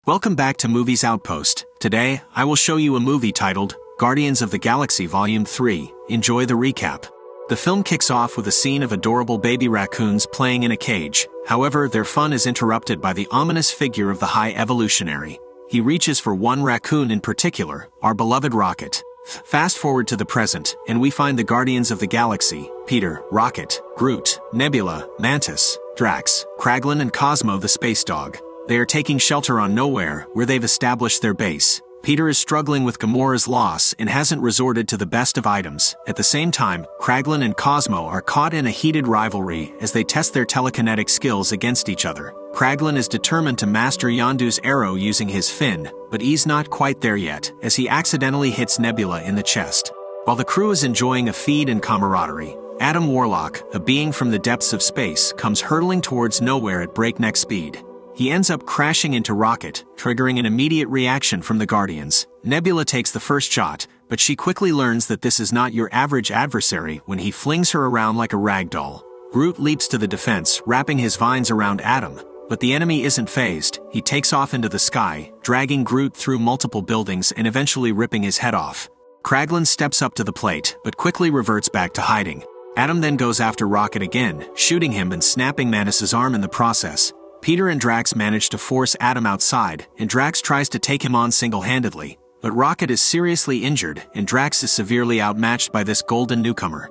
Welcome back to Movies Outpost. Today, I will show you a movie titled Guardians of the Galaxy Volume 3. Enjoy the recap. The film kicks off with a scene of adorable baby raccoons playing in a cage. However, their fun is interrupted by the ominous figure of the High Evolutionary. He reaches for one raccoon in particular, our beloved Rocket. Fast forward to the present, and we find the Guardians of the Galaxy: Peter, Rocket, Groot, Nebula, Mantis, Drax, Kraglin and Cosmo the space dog. They are taking shelter on Nowhere, where they've established their base. Peter is struggling with Gamora's loss and hasn't resorted to the best of items. At the same time, Kraglin and Cosmo are caught in a heated rivalry as they test their telekinetic skills against each other. Kraglin is determined to master Yondu's arrow using his fin, but he's not quite there yet, as he accidentally hits Nebula in the chest. While the crew is enjoying a feed and camaraderie, Adam Warlock, a being from the depths of space, comes hurtling towards Nowhere at breakneck speed. He ends up crashing into Rocket, triggering an immediate reaction from the Guardians. Nebula takes the first shot, but she quickly learns that this is not your average adversary when he flings her around like a rag doll. Groot leaps to the defense, wrapping his vines around Adam, but the enemy isn't fazed. He takes off into the sky, dragging Groot through multiple buildings and eventually ripping his head off. Kraglin steps up to the plate, but quickly reverts back to hiding. Adam then goes after Rocket again, shooting him and snapping Mantis's arm in the process. Peter and Drax manage to force Adam outside, and Drax tries to take him on single-handedly. But Rocket is seriously injured, and Drax is severely outmatched by this golden newcomer.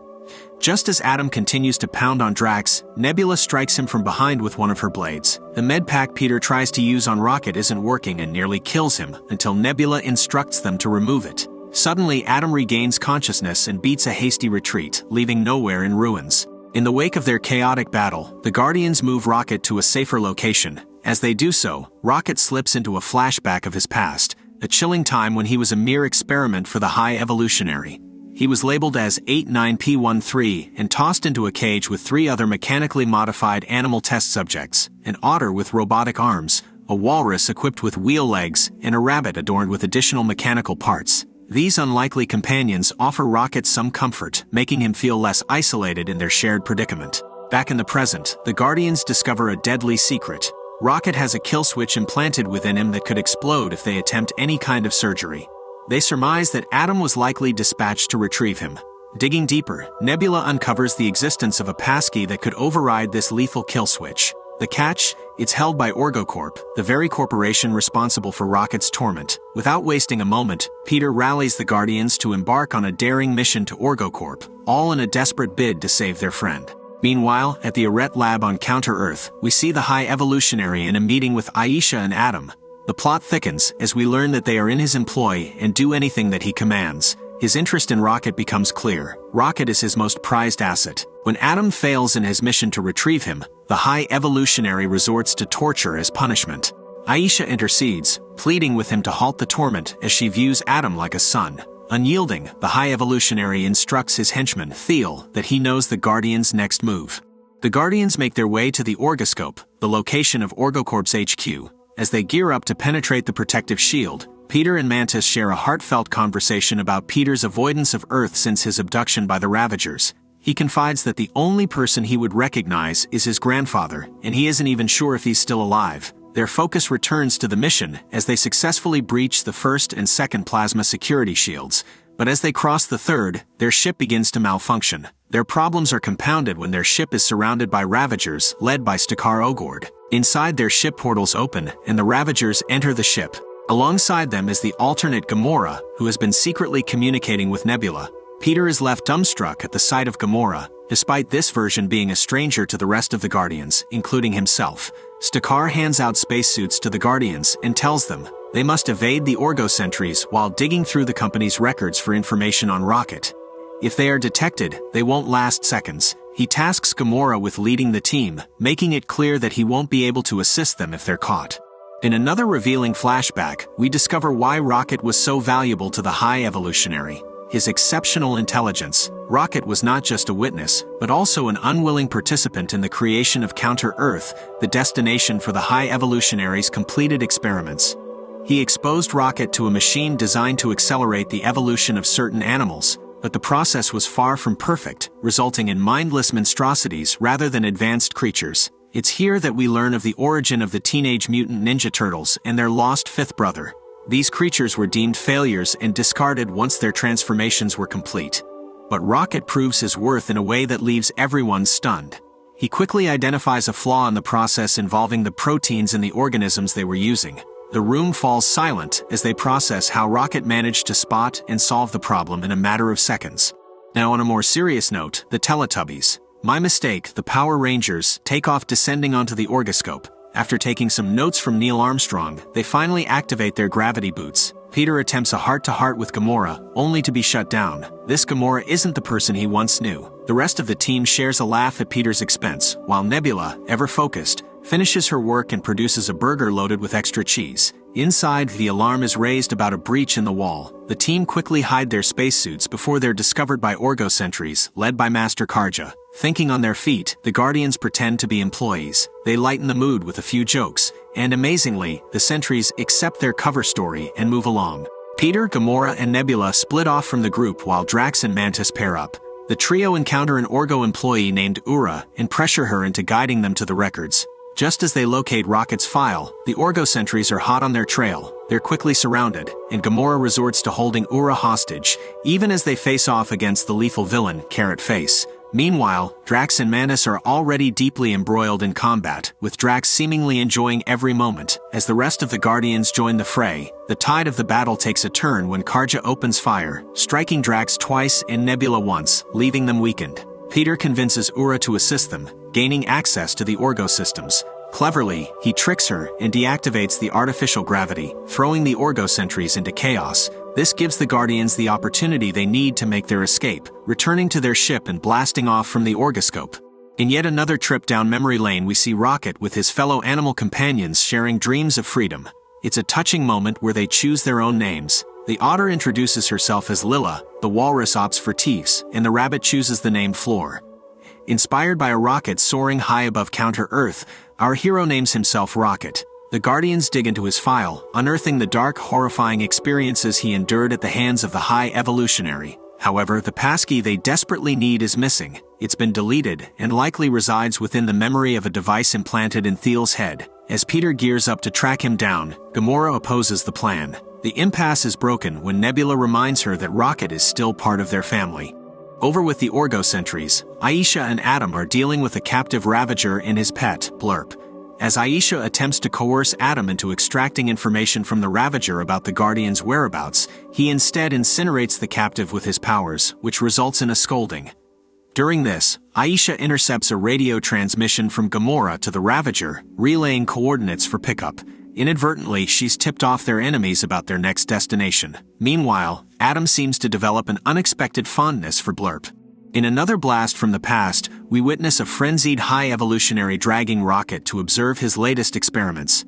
Just as Adam continues to pound on Drax, Nebula strikes him from behind with one of her blades. The med pack Peter tries to use on Rocket isn't working and nearly kills him, until Nebula instructs them to remove it. Suddenly, Adam regains consciousness and beats a hasty retreat, leaving Nowhere in ruins. In the wake of their chaotic battle, the Guardians move Rocket to a safer location. As they do so, Rocket slips into a flashback of his past, a chilling time when he was a mere experiment for the High Evolutionary. He was labeled as 89P13 and tossed into a cage with 3 other mechanically modified animal test subjects: an otter with robotic arms, a walrus equipped with wheel legs, and a rabbit adorned with additional mechanical parts. These unlikely companions offer Rocket some comfort, making him feel less isolated in their shared predicament. Back in the present, the Guardians discover a deadly secret. Rocket has a kill switch implanted within him that could explode if they attempt any kind of surgery. They surmise that Adam was likely dispatched to retrieve him. Digging deeper, Nebula uncovers the existence of a passkey that could override this lethal kill switch. The catch? It's held by OrgoCorp, the very corporation responsible for Rocket's torment. Without wasting a moment, Peter rallies the Guardians to embark on a daring mission to OrgoCorp, all in a desperate bid to save their friend. Meanwhile, at the Arret lab on Counter-Earth, we see the High Evolutionary in a meeting with Aisha and Adam. The plot thickens as we learn that they are in his employ and do anything that he commands. His interest in Rocket becomes clear. Rocket is his most prized asset. When Adam fails in his mission to retrieve him, the High Evolutionary resorts to torture as punishment. Aisha intercedes, pleading with him to halt the torment as she views Adam like a son. Unyielding, the High Evolutionary instructs his henchman, Thiel, that he knows the Guardians' next move. The Guardians make their way to the Orgoscope, the location of OrgoCorp's HQ. As they gear up to penetrate the protective shield, Peter and Mantis share a heartfelt conversation about Peter's avoidance of Earth since his abduction by the Ravagers. He confides that the only person he would recognize is his grandfather, and he isn't even sure if he's still alive. Their focus returns to the mission as they successfully breach the first and second plasma security shields. But as they cross the third, their ship begins to malfunction. Their problems are compounded when their ship is surrounded by Ravagers, led by Stakar Ogord. Inside, their ship portals open, and the Ravagers enter the ship. Alongside them is the alternate Gamora, who has been secretly communicating with Nebula. Peter is left dumbstruck at the sight of Gamora, despite this version being a stranger to the rest of the Guardians, including himself. Stakar hands out spacesuits to the Guardians and tells them they must evade the Orgo sentries while digging through the company's records for information on Rocket. If they are detected, they won't last seconds. He tasks Gamora with leading the team, making it clear that he won't be able to assist them if they're caught. In another revealing flashback, we discover why Rocket was so valuable to the High Evolutionary. His exceptional intelligence. Rocket was not just a witness, but also an unwilling participant in the creation of Counter-Earth, the destination for the High Evolutionary's completed experiments. He exposed Rocket to a machine designed to accelerate the evolution of certain animals, but the process was far from perfect, resulting in mindless monstrosities rather than advanced creatures. It's here that we learn of the origin of the Teenage Mutant Ninja Turtles and their lost fifth brother. These creatures were deemed failures and discarded once their transformations were complete. But Rocket proves his worth in a way that leaves everyone stunned. He quickly identifies a flaw in the process involving the proteins in the organisms they were using. The room falls silent as they process how Rocket managed to spot and solve the problem in a matter of seconds. Now, on a more serious note, the Teletubbies. My mistake, the Power Rangers take off descending onto the orgoscope. After taking some notes from Neil Armstrong, they finally activate their gravity boots. Peter attempts a heart-to-heart with Gamora, only to be shut down. This Gamora isn't the person he once knew. The rest of the team shares a laugh at Peter's expense, while Nebula, ever focused, finishes her work and produces a burger loaded with extra cheese. Inside, the alarm is raised about a breach in the wall. The team quickly hide their spacesuits before they're discovered by Orgo sentries, led by Master Karja. Thinking on their feet, the Guardians pretend to be employees. They lighten the mood with a few jokes, and amazingly, the sentries accept their cover story and move along. Peter, Gamora, and Nebula split off from the group while Drax and Mantis pair up. The trio encounter an Orgo employee named Ura and pressure her into guiding them to the records. Just as they locate Rocket's file, the Orgo sentries are hot on their trail. They're quickly surrounded, and Gamora resorts to holding Ura hostage, even as they face off against the lethal villain, Carrot Face. Meanwhile, Drax and Mantis are already deeply embroiled in combat, with Drax seemingly enjoying every moment. As the rest of the Guardians join the fray, the tide of the battle takes a turn when Karja opens fire, striking Drax twice and Nebula once, leaving them weakened. Peter convinces Ura to assist them, gaining access to the Orgo systems. Cleverly, he tricks her and deactivates the artificial gravity, throwing the Orgo sentries into chaos. This gives the Guardians the opportunity they need to make their escape, returning to their ship and blasting off from the orgoscope. In yet another trip down memory lane, we see Rocket with his fellow animal companions sharing dreams of freedom. It's a touching moment where they choose their own names. The otter introduces herself as Lilla, the walrus opts for Teefs, and the rabbit chooses the name Floor. Inspired by a rocket soaring high above Counter-Earth, our hero names himself Rocket. The Guardians dig into his file, unearthing the dark, horrifying experiences he endured at the hands of the High Evolutionary. However, the passkey they desperately need is missing. It's been deleted, and likely resides within the memory of a device implanted in Thiel's head. As Peter gears up to track him down, Gamora opposes the plan. The impasse is broken when Nebula reminds her that Rocket is still part of their family. Over with the Orgo sentries, Aisha and Adam are dealing with a captive Ravager and his pet, Blurp. As Aisha attempts to coerce Adam into extracting information from the Ravager about the Guardian's whereabouts, he instead incinerates the captive with his powers, which results in a scolding. During this, Aisha intercepts a radio transmission from Gamora to the Ravager, relaying coordinates for pickup. Inadvertently, she's tipped off their enemies about their next destination. Meanwhile, Adam seems to develop an unexpected fondness for Blurp. In another blast from the past, we witness a frenzied High Evolutionary dragging Rocket to observe his latest experiments.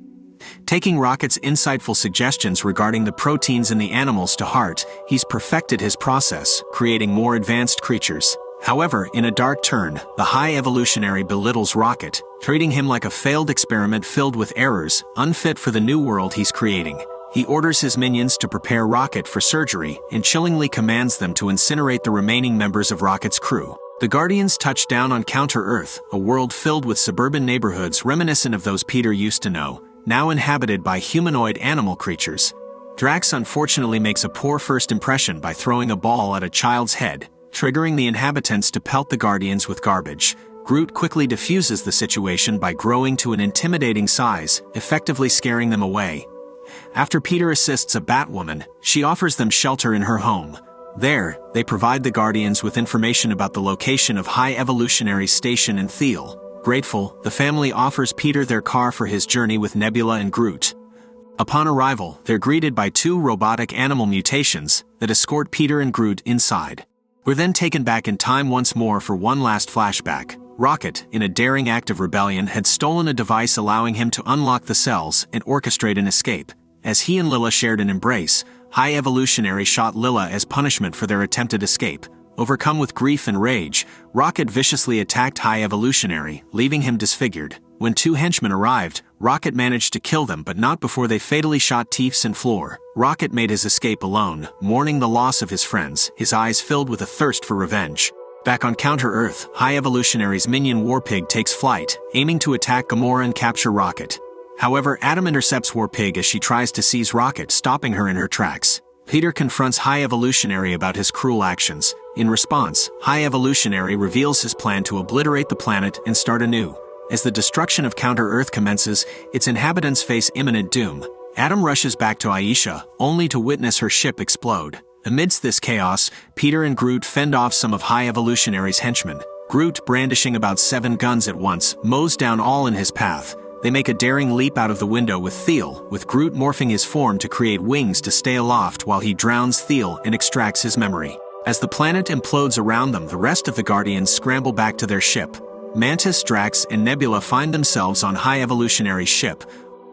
Taking Rocket's insightful suggestions regarding the proteins in the animals to heart, he's perfected his process, creating more advanced creatures. However, in a dark turn, the High Evolutionary belittles Rocket, treating him like a failed experiment filled with errors, unfit for the new world he's creating. He orders his minions to prepare Rocket for surgery and chillingly commands them to incinerate the remaining members of Rocket's crew. The Guardians touch down on Counter-Earth, a world filled with suburban neighborhoods reminiscent of those Peter used to know, now inhabited by humanoid animal creatures. Drax unfortunately makes a poor first impression by throwing a ball at a child's head, triggering the inhabitants to pelt the Guardians with garbage. Groot quickly diffuses the situation by growing to an intimidating size, effectively scaring them away. After Peter assists a Batwoman, she offers them shelter in her home. There, they provide the Guardians with information about the location of High Evolutionary Station in Thiel. Grateful, the family offers Peter their car for his journey with Nebula and Groot. Upon arrival, they're greeted by two robotic animal mutations that escort Peter and Groot inside. We're then taken back in time once more for one last flashback. Rocket, in a daring act of rebellion, had stolen a device allowing him to unlock the cells and orchestrate an escape. As he and Lilla shared an embrace, High Evolutionary shot Lilla as punishment for their attempted escape. Overcome with grief and rage, Rocket viciously attacked High Evolutionary, leaving him disfigured. When two henchmen arrived, Rocket managed to kill them, but not before they fatally shot Teefs and Floor. Rocket made his escape alone, mourning the loss of his friends, his eyes filled with a thirst for revenge. Back on Counter-Earth, High Evolutionary's minion Warpig takes flight, aiming to attack Gamora and capture Rocket. However, Atom intercepts Warpig as she tries to seize Rocket, stopping her in her tracks. Peter confronts High Evolutionary about his cruel actions. In response, High Evolutionary reveals his plan to obliterate the planet and start anew. As the destruction of Counter-Earth commences, its inhabitants face imminent doom. Atom rushes back to Aisha, only to witness her ship explode. Amidst this chaos, Peter and Groot fend off some of High Evolutionary's henchmen. Groot, brandishing about 7 guns at once, mows down all in his path. They make a daring leap out of the window with Thiel, with Groot morphing his form to create wings to stay aloft while he drowns Thiel and extracts his memory. As the planet implodes around them, the rest of the Guardians scramble back to their ship. Mantis, Drax, and Nebula find themselves on High Evolutionary's ship.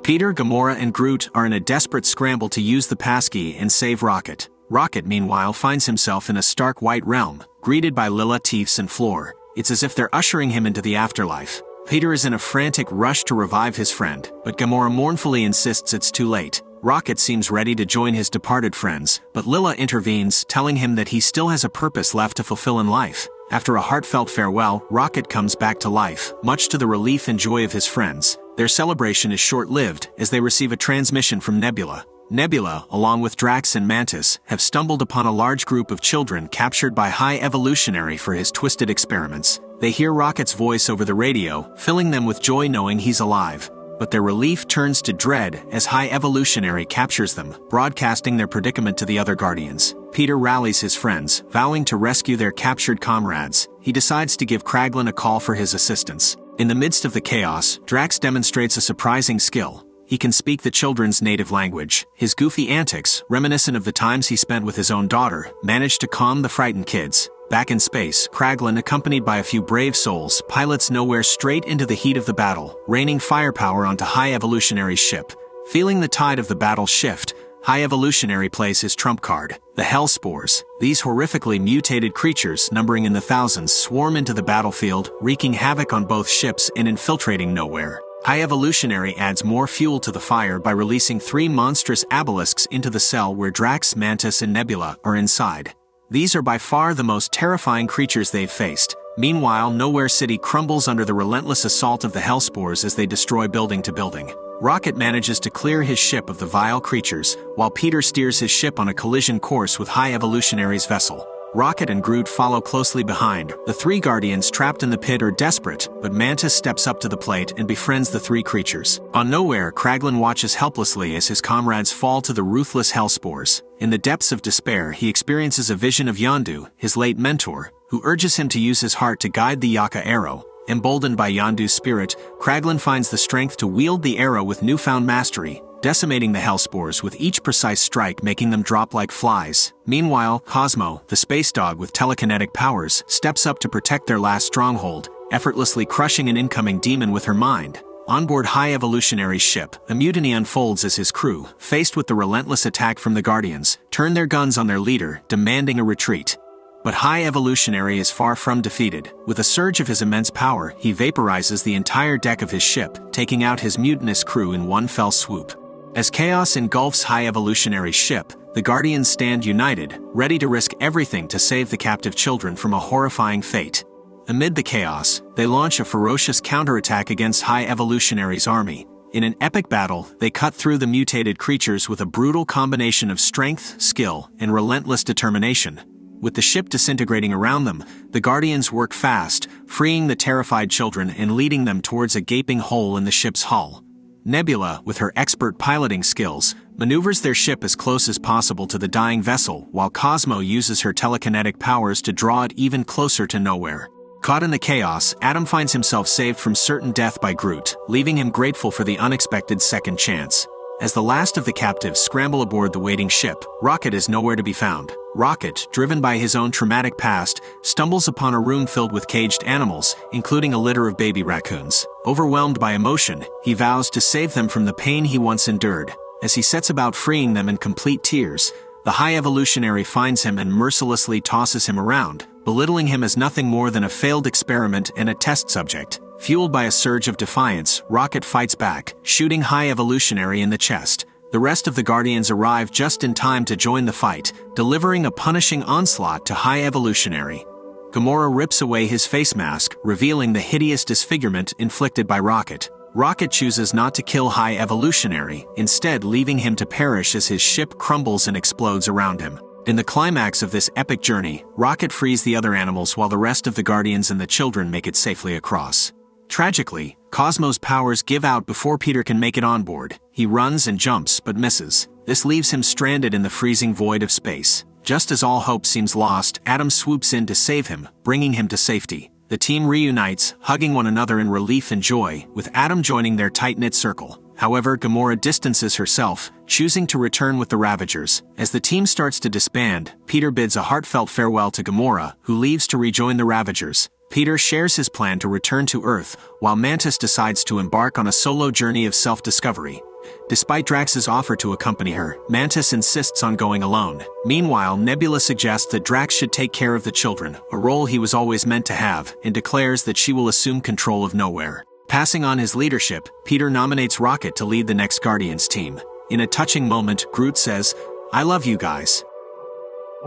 Peter, Gamora, and Groot are in a desperate scramble to use the passkey and save Rocket. Rocket, meanwhile, finds himself in a stark white realm, greeted by Lilla, Teefs, and Floor. It's as if they're ushering him into the afterlife. Peter is in a frantic rush to revive his friend, but Gamora mournfully insists it's too late. Rocket seems ready to join his departed friends, but Lilla intervenes, telling him that he still has a purpose left to fulfill in life. After a heartfelt farewell, Rocket comes back to life, much to the relief and joy of his friends. Their celebration is short-lived, as they receive a transmission from Nebula. Nebula, along with Drax and Mantis, have stumbled upon a large group of children captured by High Evolutionary for his twisted experiments. They hear Rocket's voice over the radio, filling them with joy knowing he's alive. But their relief turns to dread as High Evolutionary captures them, broadcasting their predicament to the other Guardians. Peter rallies his friends, vowing to rescue their captured comrades. He decides to give Kraglin a call for his assistance. In the midst of the chaos, Drax demonstrates a surprising skill. He can speak the children's native language. His goofy antics, reminiscent of the times he spent with his own daughter, manage to calm the frightened kids. Back in space, Kraglin, accompanied by a few brave souls, pilots Nowhere straight into the heat of the battle, raining firepower onto High Evolutionary's ship. Feeling the tide of the battle shift, High Evolutionary plays his trump card, the Hellspores. These horrifically mutated creatures, numbering in the thousands, swarm into the battlefield, wreaking havoc on both ships and infiltrating Nowhere. High Evolutionary adds more fuel to the fire by releasing 3 monstrous obelisks into the cell where Drax, Mantis, and Nebula are inside. These are by far the most terrifying creatures they've faced. Meanwhile, Nowhere City crumbles under the relentless assault of the Hellspores as they destroy building to building. Rocket manages to clear his ship of the vile creatures, while Peter steers his ship on a collision course with High Evolutionary's vessel. Rocket and Groot follow closely behind. The 3 Guardians trapped in the pit are desperate, but Mantis steps up to the plate and befriends the 3 creatures. On Nowhere, Kraglin watches helplessly as his comrades fall to the ruthless Hellspores. In the depths of despair, he experiences a vision of Yondu, his late mentor, who urges him to use his heart to guide the Yaka arrow. Emboldened by Yondu's spirit, Kraglin finds the strength to wield the arrow with newfound mastery, decimating the Hellspores with each precise strike, making them drop like flies. Meanwhile, Cosmo, the space dog with telekinetic powers, steps up to protect their last stronghold, effortlessly crushing an incoming demon with her mind. Onboard High Evolutionary's ship, a mutiny unfolds as his crew, faced with the relentless attack from the Guardians, turn their guns on their leader, demanding a retreat. But High Evolutionary is far from defeated. With a surge of his immense power, he vaporizes the entire deck of his ship, taking out his mutinous crew in one fell swoop. As chaos engulfs High Evolutionary's ship, the Guardians stand united, ready to risk everything to save the captive children from a horrifying fate. Amid the chaos, they launch a ferocious counterattack against High Evolutionary's army. In an epic battle, they cut through the mutated creatures with a brutal combination of strength, skill, and relentless determination. With the ship disintegrating around them, the Guardians work fast, freeing the terrified children and leading them towards a gaping hole in the ship's hull. Nebula, with her expert piloting skills, maneuvers their ship as close as possible to the dying vessel, while Cosmo uses her telekinetic powers to draw it even closer to Nowhere. Caught in the chaos, Atom finds himself saved from certain death by Groot, leaving him grateful for the unexpected second chance. As the last of the captives scramble aboard the waiting ship, Rocket is nowhere to be found. Rocket, driven by his own traumatic past, stumbles upon a room filled with caged animals, including a litter of baby raccoons. Overwhelmed by emotion, he vows to save them from the pain he once endured. As he sets about freeing them in complete tears, the High Evolutionary finds him and mercilessly tosses him around, belittling him as nothing more than a failed experiment and a test subject. Fueled by a surge of defiance, Rocket fights back, shooting High Evolutionary in the chest. The rest of the Guardians arrive just in time to join the fight, delivering a punishing onslaught to High Evolutionary. Gamora rips away his face mask, revealing the hideous disfigurement inflicted by Rocket. Rocket chooses not to kill High Evolutionary, instead leaving him to perish as his ship crumbles and explodes around him. In the climax of this epic journey, Rocket frees the other animals while the rest of the Guardians and the children make it safely across. Tragically, Cosmo's powers give out before Peter can make it on board. He runs and jumps but misses. This leaves him stranded in the freezing void of space. Just as all hope seems lost, Adam swoops in to save him, bringing him to safety. The team reunites, hugging one another in relief and joy, with Adam joining their tight-knit circle. However, Gamora distances herself, choosing to return with the Ravagers. As the team starts to disband, Peter bids a heartfelt farewell to Gamora, who leaves to rejoin the Ravagers. Peter shares his plan to return to Earth, while Mantis decides to embark on a solo journey of self-discovery. Despite Drax's offer to accompany her, Mantis insists on going alone. Meanwhile, Nebula suggests that Drax should take care of the children, a role he was always meant to have, and declares that she will assume control of Nowhere. Passing on his leadership, Peter nominates Rocket to lead the next Guardians team. In a touching moment, Groot says, "I love you guys."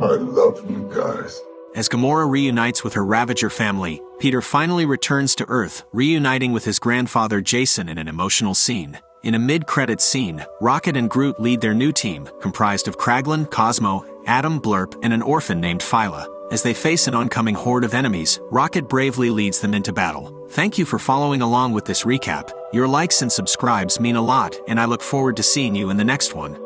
I love you guys. As Gamora reunites with her Ravager family, Peter finally returns to Earth, reuniting with his grandfather Jason in an emotional scene. In a mid-credits scene, Rocket and Groot lead their new team, comprised of Kraglin, Cosmo, Adam, Blurp, and an orphan named Phyla. As they face an oncoming horde of enemies, Rocket bravely leads them into battle. Thank you for following along with this recap. Your likes and subscribes mean a lot, and I look forward to seeing you in the next one.